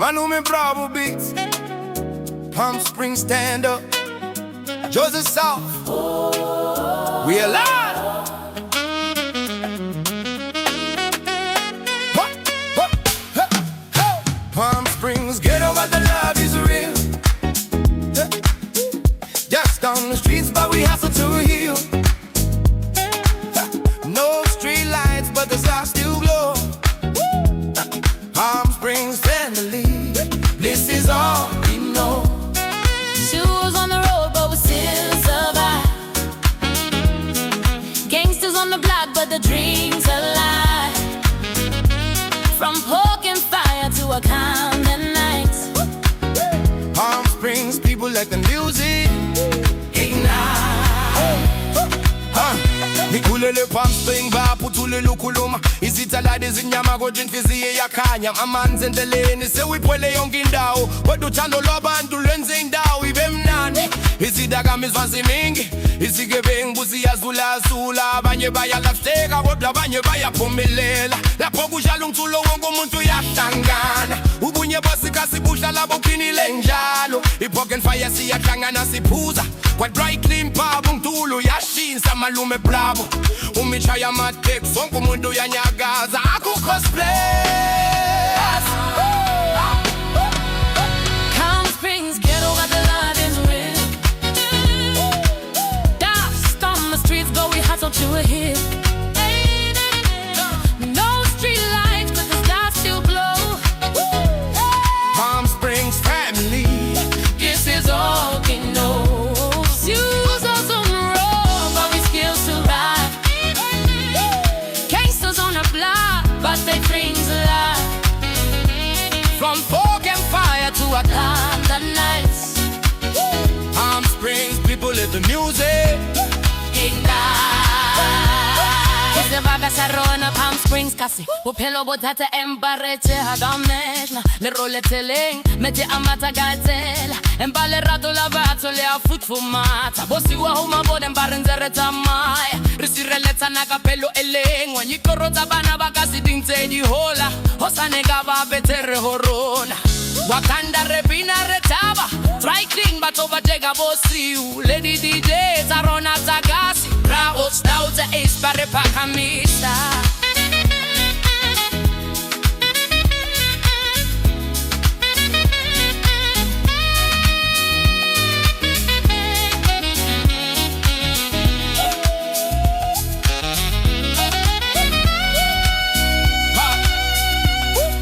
Malume Bravo beats. Palm Springs stand up. Joseph South. We alive. Palm Springs ghetto, but the love is real. Just down the streets, but we hustle to heal. No street lights, but the stars still glow. Palm Springs family, this is all we know. Shoes on the road, but we still survive. Gangsters on the block, but the dreams alive. From pork and fire to a Camden nights. Palm Springs people let the music ignite. Nikulele Palm Springs baphuthule lukhuluma. Izithalade zinyama kodwa inhliziyo iyakhanya. Amanzi endleleni sewipwele yonke indawo. Kodwa uthando lwabantu lwenze indawo ibe mnandi. Izidakamizwa ziningi, izigebengu ziyazulazula. Abanye bayalahleka kodwa abanye bayaphumelela. Lapho kujala umculo wonke umuntu uyahlangana. Ubunye bosikasi buhlala buqinile njalo. Ipork and fire siyahlangana siphuza. Kwa dry clean pub umculo uyashinsa. Malume Bravo umichaya amateksi sonke umuntu uyanyakaza. Akukho splash. Palm Springs ghetto, but the love is real. Dust on the streets, but we hustle to a hill. No street lights, but the stars still glow. Palm Springs family, This is all we know. Shoes us on the road, but we still survive. Gangsters on the block, but they dreams alive. from pork and fire to a Camden nights. Palm Springs people let the music. Izivaga sarona Palm Springs kasi Uphelo bothatha embarete hadameshna Le role teleng mete amata gatela Embale rato la batho le afutfumata Bosiwa huma bode mbarendzere tamaya Risireleta naka pelo eleng Wanyikorota bana bakasi dingte di hola Hosane gaba betere horona Wakanda repina retaba Try clean but overtake a bosiu Lady DJ Tarona Tagasi Bravo Stouta Ace Barre Pakamista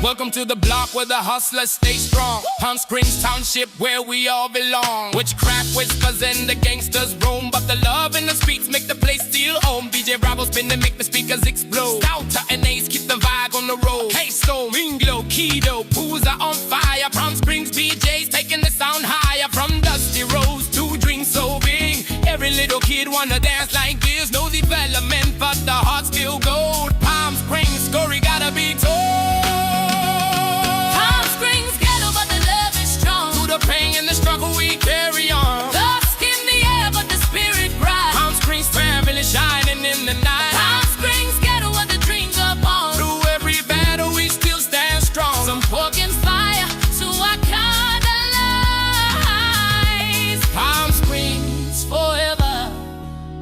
Welcome to the block where the hustlers stay strong. Palm Springs Township where we all belong. Witchcraft whispers and the gangsters roam, but the love in the streets make the place still home. BJ Bravo spin and make the speakers explode. Stouter and Ace keep the vibe on the road. Hey Stone, Inglo, Keto, Pooza on fire. Palm Springs BJ's taking the sound higher. From Dusty Rose to Dreams So Big, every little kid wanna dance like this. No development but the heart still gold. Palm Springs story gotta be told. The pain and the struggle we carry on. Dust in the air but the spirit bright. Palm Springs family shining in the night. Palm Springs ghetto where the dreams are born. Through every battle we still stand strong. Some pork and fire to our lies. Palm Springs Forever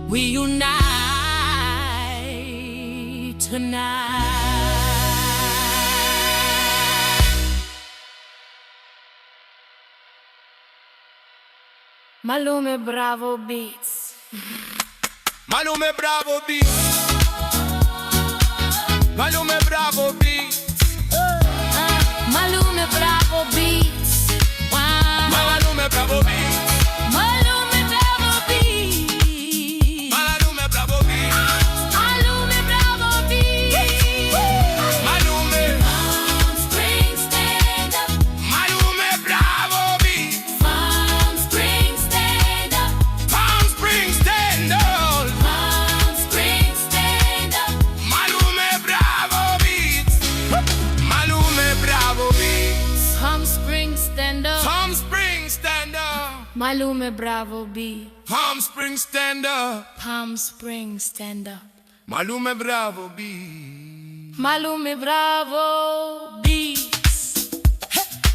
we unite tonight. Malume Bravo beats. Malume Bravo beats. Malume Bravo beats. Malume Bravo beats. Wow. Malume Bravo beats. Malume Bravo beats. Malume Bravo beats. Malume Bravo beats. Malume. Palm Springs stand up. Malume Bravo beats. Palm Springs stand up. Palm Springs stand up. Palm Springs stand up. Malume Bravo beats. Malume Bravo beats. Palm Springs stand up. Palm Springs stand up. Malume Bravo beats. Palm Springs stand up. Palm Springs stand up. Malume Bravo beats. Malume Bravo beats.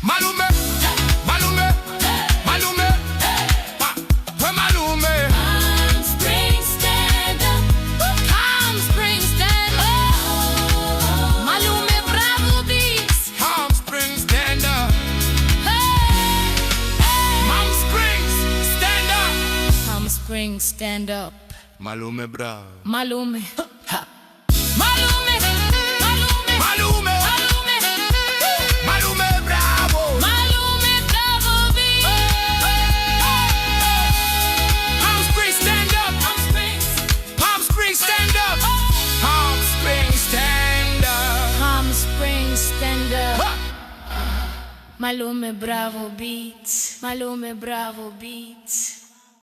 Malume, Malume, Malume, Malume. Palm Springs stand up. Palm Springs stand up. Malume bravo beats. Palm Springs stand up. Palm Springs stand up. Palm Springs stand up. Malume bravo. Malume. Malume. Malume. Malume. Malume. Malume bravo. Malume bravo beats. Palm Springs stand up. Palm Springs. Palm Springs stand up. Palm Springs stand up. Palm Springs stand up. Malume bravo beats. Malume bravo beats.